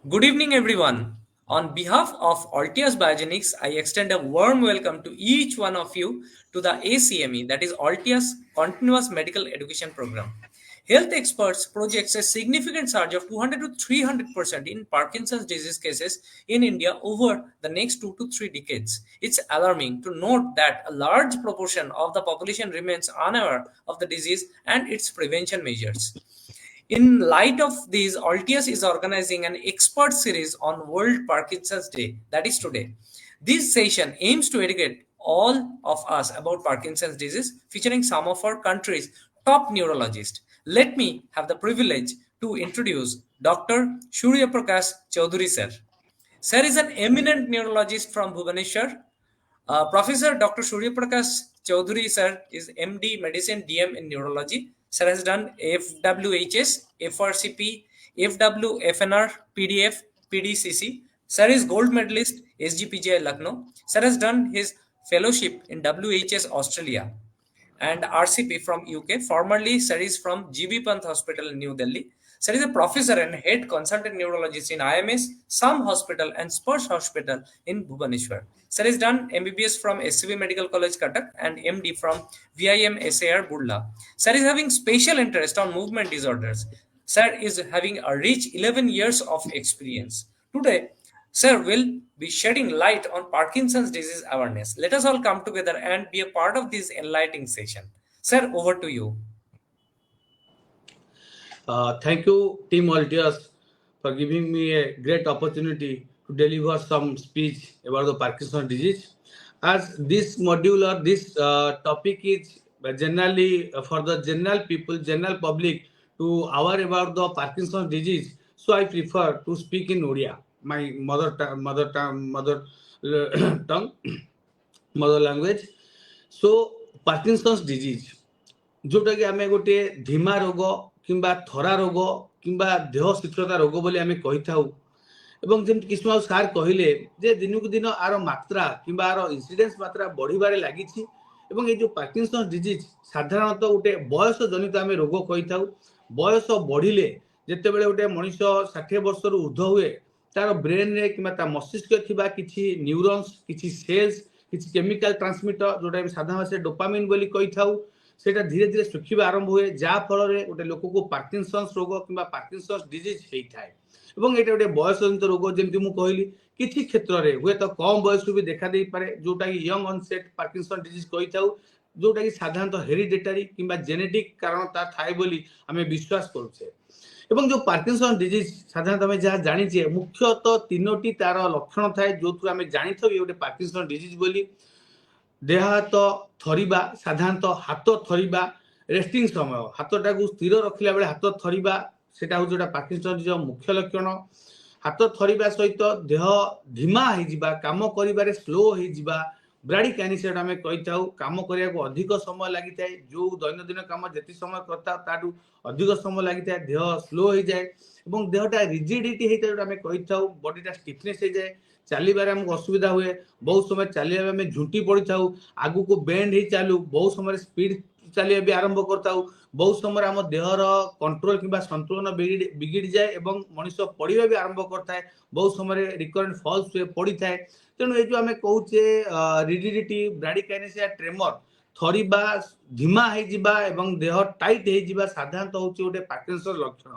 Good evening, everyone. On behalf of Altius Biogenics, I extend a warm welcome to each one of you to the ACME, that is Altius Continuous Medical Education Program. Health experts project a significant surge of 200 to 300% in Parkinson's disease cases in India over the next 2 to 3 decades. It's alarming to note that a large proportion of the population remains unaware of the disease and its prevention measures. In light of these, Altius is organizing an expert series on World Parkinson's Day, that is today. This session aims to educate all of us about Parkinson's disease, featuring some of our country's top neurologists. Let me have the privilege to introduce Dr. Surya Prakash Chaudhary sir. Sir is an eminent neurologist from Bhubaneswar. Professor Dr. Surya Prakash Chaudhary sir is MD Medicine DM in Neurology. Sir has done FWHS, FRCP, FWFNR, PDF, PDCC. Sir is gold medalist SGPGI Lucknow. Sir has done his fellowship in WHS Australia and RCP from UK. Formerly, Sir is from GB Pant Hospital in New Delhi. Sir is a professor and head consultant neurologist in IMS, SAM Hospital, and Spurs Hospital in Bhubaneswar. Sir has done MBBS from SCB Medical College, Cuttack, and MD from VIM SAR, Burla. Sir is having special interest on movement disorders. Sir is having a rich 11 years of experience. Today, Sir will be shedding light on Parkinson's disease awareness. Let us all come together and be a part of this enlightening session. Sir, over to you. Thank you, Team Altius, for giving me a great opportunity to deliver some speech about the Parkinson's disease. As this module or this topic is generally for the general people, general public to aware about the Parkinson's disease, so I prefer to speak in Odia, my mother tongue, mother language. So Parkinson's disease. जोटाकि आम गोटे धीमा रोग किंबा थरा रोग किंबा देह शिथिलता रोग बोली आम कही था जमी किस्म सार कहले जे दिन को दिन आर मात्रा किंबा आर इन्सीडेंस मात्रा बढ़िबारे लगी ये जो पार्किंसंस डिजीज साधारणतः गोटे बयस जनित आम रोग कही था बयस बढ़िले जिते बड़े गोटे मनीष 60 वर्ष ऊर्ध हुए तार ब्रेन रे कि मस्तिष्क थिबा किछि न्यूरॉन्स किछि सेल्स किछि केमिकल ट्रांसमिटर जोटा साधारण भाषा डोपामिन बोली कही था सेटा धीरे धीरे सुखिबा आरंभ हुए जा फल गोटे लोक को पार्किंसंस रोग कि पार्किंसंस डिजीज होता है एवं ये गोटे बयसजनित रोग जमी मुझे कहली किसी क्षेत्र में हुए तो कम बयस भी देखा दे पारे जोटा कि यंग अनसेट पार्किंसन डिजीज कही था जोटा कि साधारणतः हेरिडेटरी कि जेनेटिक कारण थाए बोली आम विश्वास करुचे एवं जो पार्किंसन डिजीज साधारणतः आम जहाँ जाचे मुख्यतः 3टी तार लक्षण थाए जो आम जानी ये गोटे पार्किंसन डिजीज बोली देह हाथ थरिबा साधारणतः हाथ थरिबा रेस्टिंग समय हाथटा को स्थिर रखिला बेले हाथ थरिबा सेटा हो जोटा पार्किंसन डिजीज मुख्य लक्षण हाथ थरिबा सहित देह धीमा हो जिबा काम करिबारे स्लो हो जिबा ब्राडिकाइनेसिस आम कही था काम करने को अधिक समय लगी था जो दैनंदिन काम जिते समय करता ताठू अधिक समय लगी था देह स्लो हो जाए और देहटा रिजिडिटी होता है आम कही था बॉडीटा स्टिफनेस हो जाए चलने आमको असुविधा हुए बहुत समय चलने झुंटी पड़ी था आगु को बेंड ही चलू बहुत समय स्पीड चलिए भी आरंभ करता बहुत समय आम देहर कंट्रोल कि संतुलन बिगिड़ जाए और मनीष पढ़ा भी आरंभ करता है बहुत समय रिकरेंट फॉल्स हुए पड़ी थाए तेणु ये जो आम कहे रिजिडिटी ब्राडिकाइनेसिस ट्रेमर थरिबा धीमा हो देह टाइट हो साधारणतः हूँ गोटे पार्किंसन लक्षण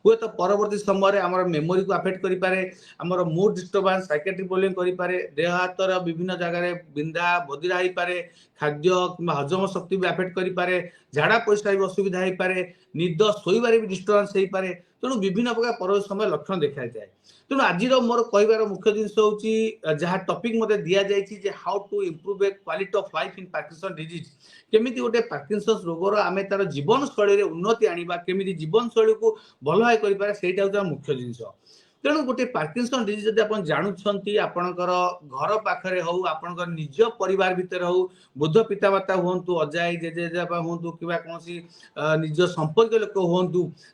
हुए तो परवर्ती समय आम मेमोरी को अफेक्ट करें आम मूड डिस्टर्बांस साइकेट्रिक प्रोब्लेम करें देह हाथर विभिन्न जगह बिंधा बदिरा हो पाए खाद्य कि हजम शक्ति भी अफेक्ट करें झाड़ा परिस्रा भी असुविधा हो पाए निद शोबार भी डिस्टर्बांस हो पाए तेणु विभिन्न प्रकार परवर्ती समय लक्षण देखा जाए तेणु आज मोर कहबार मुख्य जिनस हूँ जहाँ टॉपिक मते दिया जाइए how to improve a quality of life in Parkinson disease केमिति गोटे पार्किंसंस रोगर आम तार जीवन शैली उन्नति आनिबा केमिति जीवन शैली को भल भाव करें सेटा हूँ मुख्य जिनस तेणु गोटे पार्किंसन डिजीज जब आप जानुंट आपणकर घर पाखे हो आपंकर निज परिवार भितर हो बुद्ध पितामाता हूँ अजाई जेजेबापा हूँ कि कौन निज संपर्क लोक हूँ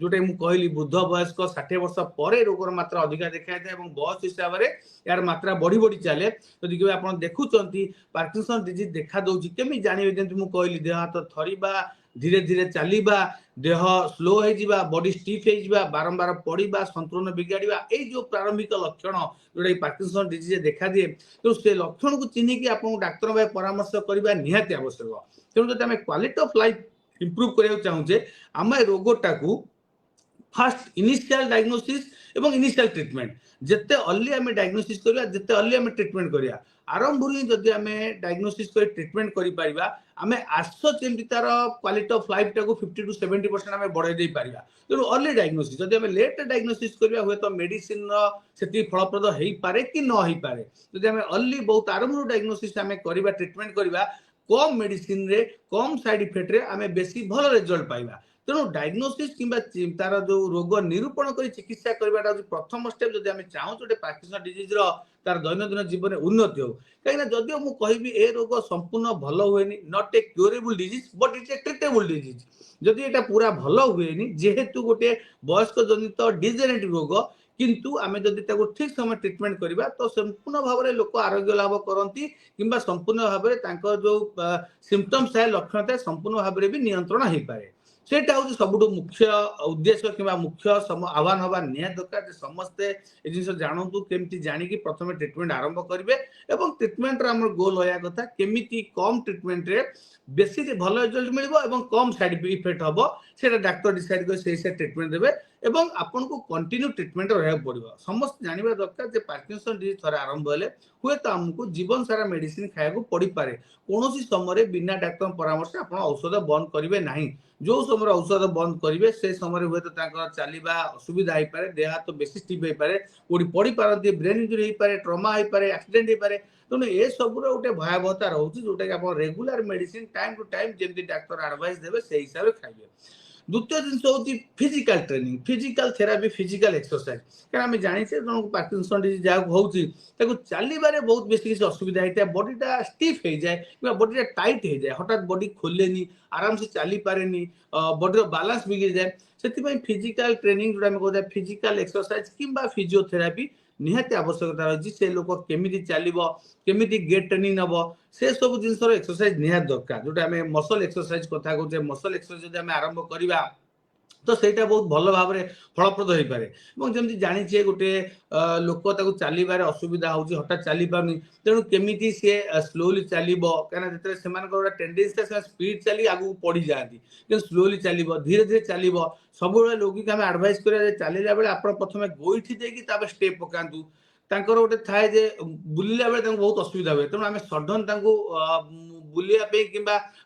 जोटा मुझे कहली बुद्ध वयस्क 60 वर्ष पर रोगर मात्रा अधिका देखा जाए बयस हिसाब से यार मात्रा बढ़ी बढ़ी चले जदि आप देखुं पार्किंसन डिजीज देखा दूसरी केमी जानवे जमी मुझे कहली देह हाथ थरिबा धीरे धीरे चलवा देह स्लो हो बॉडी स्टिफ हो बारंबार पड़ा संतुलन बिगाड़ा ये जो प्रारंभिक लक्षण जोटा पार्किंसन डिजीज देखा दिए तो से लक्षण को चिन्हिकी आपको डाक्तर भाई परामर्श करवा निहाती आवश्यक तेणु जब आम क्वालिटी ऑफ लाइफ इम्प्रूव करने चाहूचे आम रोगटा को फास्ट इनिशियल डायग्नोसिस एवं इनिशियल ट्रीटमेंट जिते अर्ली आम डायग्नोसिस करवा जिते अर्ली आम ट्रीटमेंट करवा आरंभ जदि आम डायग्नोसिस कर ट्रीटमेंट कर आम आसमि तार क्वालिटी ऑफ लाइफ टाक 50 to 70% आम बढ़ाई पारिबा तेणु अर्ली डायग्नोसिस जदि आम लेट डायग्नोसिस करवा हुए तो मेडिसिन से फलप्रद हो पारे कि न हो पारे जदि आम अर्ली बहुत आरंभ डायग्नोसिस आम करवा ट्रीटमेंट करवा कम मेडिसिन रे कम साइड इफेक्ट रे आम बेसी भल रिजल्ट पाइबा तेणु डायग्नोसिस कि तार जो रोग निरूपण कर चिकित्सा करवाटा प्रथम स्टेप जब आम चाहूँ गोटे पार्किंसन डिजीज तार दैनंदिन जीवन में उन्नति हो कहीं जदिव मुझे कहबी ए रोग संपूर्ण भल हुए not a curable disease but it's a treatable disease जदि एटा पूरा भल हुए जेहेतु गोटे वयस्क जनित डिजेनेटिव रोग किंतु आमे जदि ताको ठीक समय ट्रीटमेंट करबा तो संपूर्ण भाव में लोक आरोग्य लाभ करती कि संपूर्ण भाव में जो सिम्पटम्स है लक्षण था संपूर्ण भाव में भी नियंत्रण हो पाए सेटा हूँ सब मुख्य उद्देश्य कि मुख्य आह्वान हवा निहाती दरकार समस्ते ये जिन जानतु केमती जानिकी प्रथम ट्रीटमेंट आरंभ करेंगे और ट्रीटमेंट आम गोल होया कथा केमिति कम ट्रीटमेंट रे बेसी भल रिजल्ट मिल कम साइड इफेक्ट हम से डाक्तर डिसाइड कर से ट्रीटमेंट देवे एवं आपन को कंटिन्यू ट्रीटमेंट रहा पड़ो समस्त जानवा दरकार जे पार्किंसन डिजीज थोड़ा आरंभ हेले हुए तो आमको जीवन सारा मेडिसिन खाया पड़ पारे कौन समय बिना डाक्तर परामर्श आप औषध बंद करेंगे ना जो समय औषध बंद करेंगे से समय हुए तो चलवा असुविधा हो पाए देह हाथ बेसी स्टिफ हो पाए कौटी पड़ पारती ब्रेन इंजुरी हो पाए ट्रमा हो पाए एक्सीडेंट हो पाए तेणु ये सब गोटे भयावहता रोचे जोटा कि आप regular medicine time to time जमी डाक्तर एडवाइस देवे से हिसाब से खाइए द्वितीय जिन हूँ physical training physical therapy physical exercise क्या आम जाने जन पार्किंसन डिजीज जहाँ हो चलवे बहुत बेसी किसी असुविधा होता है बॉडीटा स्टिफ हो जाए कि बॉडीटा टाइट हो जाए हठात बॉडी खोलेनी आराम से चली पारे बॉडी बालांस बिगड़ जाए से फिजिकल ट्रेनिंग जो कहते हैं फिजिकल एक्सरसाइज किंबा फिजियोथेरापी निहाती आवश्यकता रही से लोक केमी चलो केमी गेट ट्रेनिंग नब से सब जिन एक्सरसाइज निहाती दरकार जोटा आम मसल एक्सरसाइज कथा कहते मसल एक्सरसाइज आम आरंभ करवा तो सहीटा बहुत भल भाव में फलप्रद हो पाए जमी जानी गोटे लोक चलवे असुविधा हो हठात चली पारनी तेणु केमी सी स्लोली चलो कहीं से टेंडेन्सी स्पीड चली आगू पड़ जाती स्लोली चलो धीरे धीरे चलो सब रोगी को आम आडभाइस करा चलला बेले आप प्रथम गोईठी देकी स्टेप पकातु गोटे थाए जे बुलिला बेले बहुत असुविधा हुए तेणु आम सडन बुलाइबा कि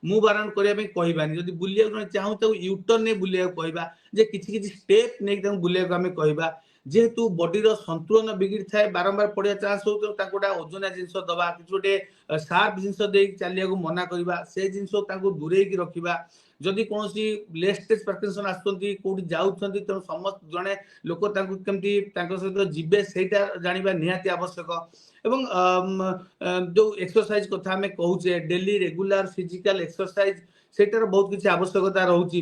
मुव अराउंड करने कहबानी जब बुलिया चाहूँ तो यूटर्न नहीं बुलिया कहवा जे किसी स्टेप नहीं बुलिया आम कहवा जेहेतु बॉडी संतुलन बिगड़ी थाए बारंबार पड़ा चांस हो तो गोटे ओजनिया जिन दबा कि गोटे सार्प जिन चलिया मना करवा से जिन दूरे रखा जदि कौन लेट स्टेज पार्किंसन आसुँच कौटी जाऊँच तेणु समस्त जड़े लोक केमती सहित जीवे से जाना निहाती आवश्यक एवं जो एक्सरसाइज कथा आम कहूचे डेली रेगुलर फिजिकल एक्सरसाइज सेटार बहुत किसी आवश्यकता रोचे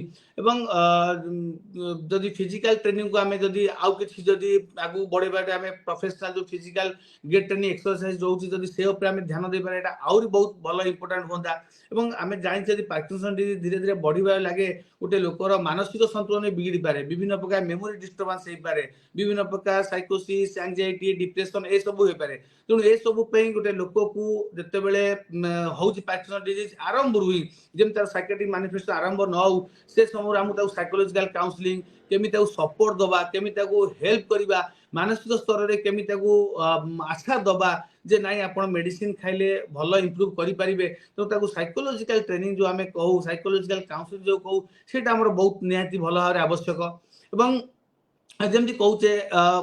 जदि फिजिकल ट्रेनिंग को आम जदि आउ कि जदि आगू बढ़ेबाटे आम प्रोफेशनल जो फिजिकल गेट ट्रेनिंग एक्सरसाइज रोचे जदि से आम ध्यान दे पारे आहरी बहुत भल इंपोर्टाट होता एवं आम जानी पार्किंसन डिजीज धीरे धीरे बढ़िबार लगे गोटे लोकर मानसिक संतुलन बिगड़ी पारे विभिन्न प्रकार मेमोरी डिस्टर्बांस हो पारे विभिन्न प्रकार साइकोसिस एंजाइटी डिप्रेशन ये सब हो पारे तेणु ये सब गोटे लोक को जिते बड़े हूँ पार्किंसन डिजीज आरंभ हुई जमी तार साइकेट्रिक मैनिफेस्टो आरंभ न हो से समय आमको साइकोलॉजिकल काउंसलिंग केमी सपोर्ट दबा केमी हेल्प करवा मानसिक स्तर में केमी आशा दबा जे नाई आप मेडिसिन खाइले भल इम्प्रूव करेंगे तो साइकोलॉजिकल ट्रेनिंग जो आम कहूँ साइकोलॉजिकल काउंसलिंग जो कहूँ से बहुत निहाती भल भाव आवश्यक एवं जमी कहचे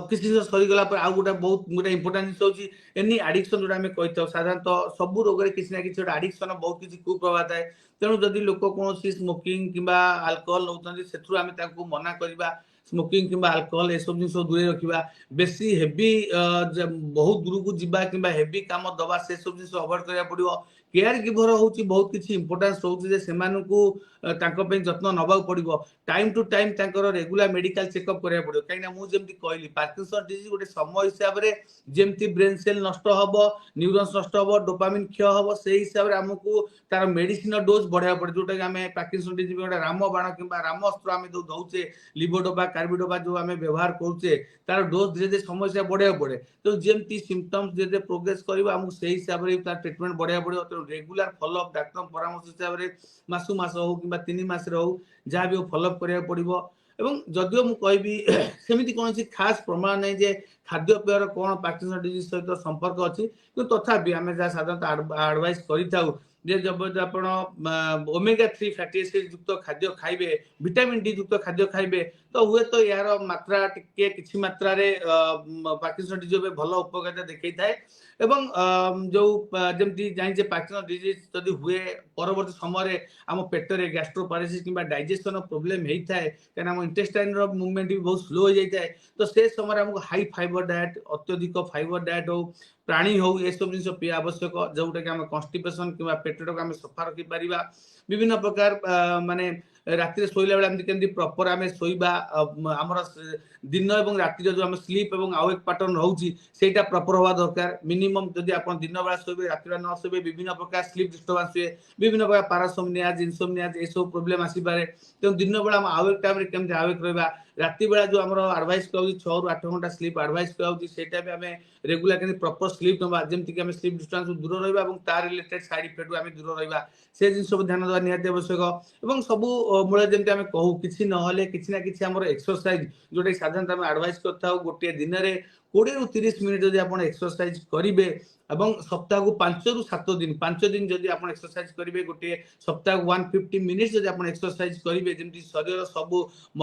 किसी सरीगला आउ गोटे बहुत गोटे इंपोर्टाट जिन हूँ एनी आडिक्शन जोटा आम कही साधारणतः सब रोग किसी ना कि आडिक्शन बहुत किसी कुप्रभाव थाए तेणु जदि लोक कौन स्मोकिंग कि अल्कोहल नौ से आम मना करवा स्मोकिंग कि अल्कोहल ये सब जिन दूरे रखा बेसी हेवी बहुत दूर को जीवा कि हेवी काम दबा से सब जिन अवॉइड करा पड़ो केयर गिवर हूँ बहुत किसी इंपोर्टान्स रोचे से जत्न नवा पड़ो टाइम टू टाइम तांकर रेगुलर मेडिकल चेकअप करिया पड़ो काईना मु जेमति कहली पार्किंसन डिजीज गोटे समय हिसाब रे जेमति ब्रेन सेल नष्ट हबो न्यूरॉन्स नष्ट हबो डोपामिन क्षय हबो सेही हिसाब रे हमकु तार मेडिसिन डोज बढ़ाया पड़े जोटा कि आमे पार्किंसन डिजीज गोटे रामबाण किंबा रामअस्त्र आमे जो दउचे लिवोडोपा कार्बिडोपा जो आमे व्यवहार करूचे तार डोज धीरे धीरे समस्या बढ़ाया पड़े तो जेमति सिम्पटम्स धीरे धीरे प्रोग्रेस करबा हमकु सेही हिसाब रे तार ट्रीटमेंट बढ़ाया पड़े तो रेगुलर फॉलो अप डॉक्टर परामर्श हिसाब रे मासु मास हो किंबा 3 मास रे हो जहाँ भी फॉलो अप करिया पड़िबो एवं जदियो मु कहबी सेमिति कोनसी खास प्रमाण नै जे खाद्य पेयर कोन पार्किंसन डिजीज सहित संपर्क अछि कि तथापि आमे जा साधारणतः एडवाइस करिथाउ जे जब आपण ओमेगा 3 फैटी एसिड युक्त खाद्य खाइबे विटामिन डी युक्त खाद्य खाइबे तो हुए तो यार मात्रा टिके किछि मात्रा रे पार्किंसन डिजीज भलो उपकारिता देखै थाए एवं जो जमती जानि पार्किंसन डिजीज जदि हुए परवर्ती समय आम पेटरे गैस्ट्रोपारेसिस किंबा डाइजेशन प्रोब्लेम होता है कहीं आम इंटेस्टाइन मूवमेंट भी बहुत स्लो हो जाता है तो से समय आमको हाई फाइबर डाएट अत्यधिक फाइबर डाएट हो प्राणी हो ये सब जिन पीवा आवश्यक जोटा कि आम कन्स्टिपेशन कि पेट को सफा रखिपर विभिन्न प्रकार माने राति शोला बेले केमती प्रॉपर आम शोबा आमर दिन और राति जो आम स्लीप और आवेक पैटर्न रोचे सेटा प्रॉपर हवा दरकार मिनिमम जदि आप दिन बेला शोबे राति बेला न शोबे विभिन्न प्रकार स्लीप डिस्टर्बेंस हुए विभिन्न प्रकार पारासोमनियाज इनसोमनियाज ये सब प्रोब्लेम आसीपारे तेणु दिन बेला आम आवेक टाइम केमती आवेक रहा राति बेला जो आम एडवाइस कर 6 ରୁ 8 घंटा स्लीप एडवाइस कर आम रेगुलर के प्रॉपर स्लीप नवा जमती आम स्लीप डिस्टर्बेंस दूर रहा तार रिलेटेड साइड इफेक्ट आम दूर रहा से जिन सब ध्यान देवा निहाती आवश्यक और सबू मूल जमी आम कहू कि ना कि आम एक्सरसाइज जोटा साधारणतः आम एडवाइस करता गोटे दिन में 20 ରୁ 30 मिनिट जदि आप एक्सरसाइज करेंगे এবং सप्ताह को 5 ରୁ 7 दिन 5 दिन जदि आप एक्सरसाइज करेंगे गोटे सप्ताह 150 मिनिट्स जदि आप एक्सरसाइज करेंगे जमी शरीर सब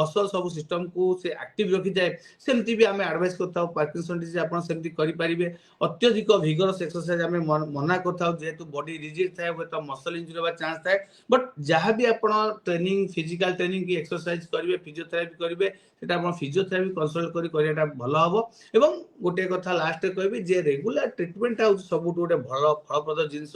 मसल सब सिस्टम को से एक्टिव रखी जाए सेमती भी आम एडवाइस करता पार्किंसन डिजीज आप सेमती करेंगे अत्यधिक भिगरस एक्सरसाइज आम मना करता जेहेतु बॉडी रिजिड थाए हुए तो मसल इंजुरी होगा चांस थाए बट जहाँ भी आप ट्रेनिंग फिजिकल ट्रेनिंग की एक्सरसाइज करेंगे फिजियोथेरापी करेंगे सेटा आप फिजियोथेरापी कनसल्ट करिया भल हम एवं गोटे कथा लास्ट कहबी जे रेगुलर ट्रीटमेंट हूँ सब गोटे भल फलप्रद जिनस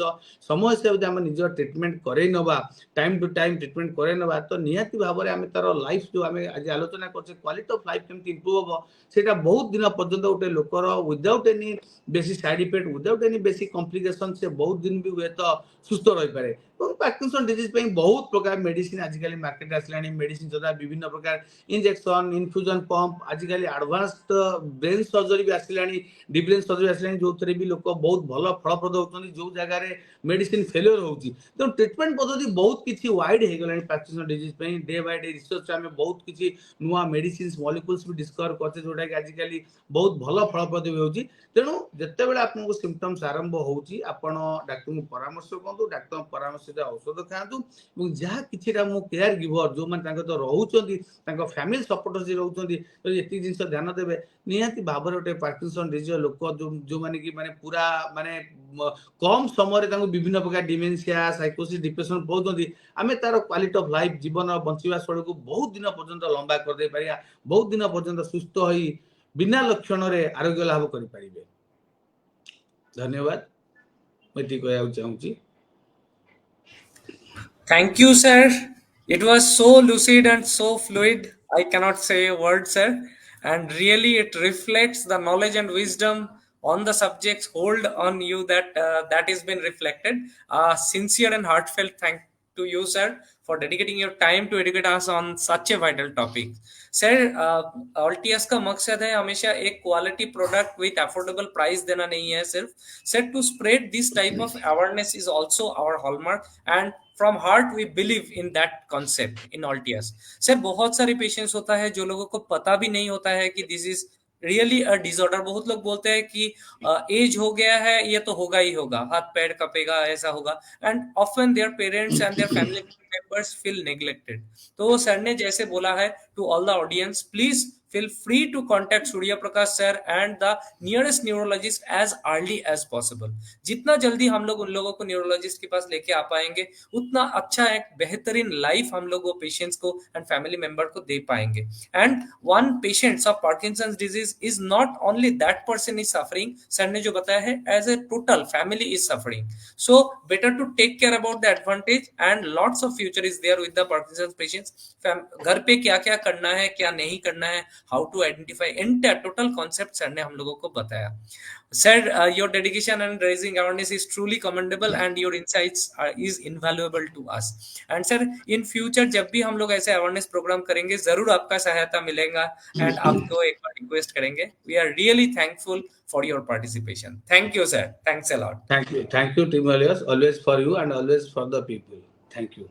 समय से आम निज ट्रीटमेंट करे नवा टाइम टू टाइम ट्रीटमेंट करे नवा तो निहाती भाव में आम तार लाइफ जो आम आज आलोचना कर क्वालिटी ऑफ लाइफ केमती इंप्रूव हम सेटा बहुत दिन पर्यंत गोटे लोकर विदाउट एनी बेसी साइड इफेक्ट विदाउट एनी बेसी कॉम्प्लिकेशन से बहुत दिन भी हुए तो सुस्थ रही पारे पार्किंसन डिजीज पे बहुत प्रकार मेडिसिन आजिकल मार्केट आसलानी मेडिसिन जदा विभिन्न प्रकार इंजेक्शन इनफ्यूजन पंप आजिकल एडवांस्ड ब्रेन सर्जरी भी आसलानी डीप ब्रेन सर्जरी आसलानी जो थरे भी लोक बहुत भल फलप्रद होती जो जगह मेडिसिन फेलियर होती तो ट्रीटमेंट पद्धति बहुत किसी वाइड हो गलानी पार्किंसन डिजीज पे डे बाय डे रिसर्च आम बहुत किसी नुआ मेडिसिन मॉलिक्यूल्स भी डिस्कवर करते जोटा कि आजिकल बहुत भल फलप्रद भी होती तेणु जिते बड़े आपको सिम्पटम्स आरंभ होची आपण डाक्टर को परामर्श करतु डाक्टर परामर्श औषध खातु जहाँ कि केयर गिवर जो मैंने तो रोचे फैमिली सपोर्टर्स रोचे तो ये जिन ध्यान देवे निहाती भाव में गोटे पार्किंसन डिजीज लोक जो मैंने कि माने पूरा माने कम समय विभिन्न प्रकार डिमेंशिया साइकोसिस डिप्रेशन पहुंचती आम तार क्वालिटी ऑफ लाइफ जीवन बंचा शैली को बहुत दिन पर्यंत लंबा कर पारिया बहुत दिन पर्यंत सुस्थ हो बिना लक्षण आरोग्य लाभ करें धन्यवाद मैं कहना चाहूँगी Thank you, sir. It was so lucid and so fluid. I cannot say a word, sir. And really, it reflects the knowledge and wisdom on the subjects hold on you that is been reflected. Sincere and heartfelt thank to you, sir, for dedicating your time to educate us on such a vital topic. Sir, Altius का मकसद है हमेशा एक quality product with affordable price देना नहीं है सिर्फ sir to spread this type of awareness is also our hallmark and from heart we believe in that concept in Altius sir बहुत सारे पेशेंट्स होता है जो लोगों को पता भी नहीं होता है कि this is really a disorder बहुत लोग बोलते हैं कि एज हो गया है ये तो होगा ही होगा हाथ पैर कपेगा ऐसा होगा and often their parents and their family members feel neglected तो सर ने जैसे बोला है to all the audience please feel free to contact Surya Prakash sir and the nearest neurologist as early as possible. जितना जल्दी हम लोग उन लोगों को न्यूरोलॉजिस्ट के पास लेके आ पाएंगे, उतना अच्छा एक बेहतरीन लाइफ हम लोग वो पेशेंट्स को एंड फैमिली मेंबर को दे पाएंगे. And one patients of Parkinson's disease is not only that person is suffering, sir ने जो बताया है, as a total family is suffering. So better to take care about the advantage and lots of future is there with the Parkinson's patients. घर पे क्या क्या करना है, क्या नहीं करना है, how to identify, entire total concept sir ने हम लोगों को बताया. Sir, your dedication and raising awareness is truly commendable and your insights is invaluable to us. And sir, in future जब भी हम लोग ऐसे अवेयरनेस प्रोग्राम करेंगे, जरूर आपका सहायता मिलेगा एंड आपको एक बार रिक्वेस्ट करेंगे. We are really thankful for your participation. Thank you, sir. Thanks a lot. Thank you, Team Alias. Always for you and always for the people. Thank you.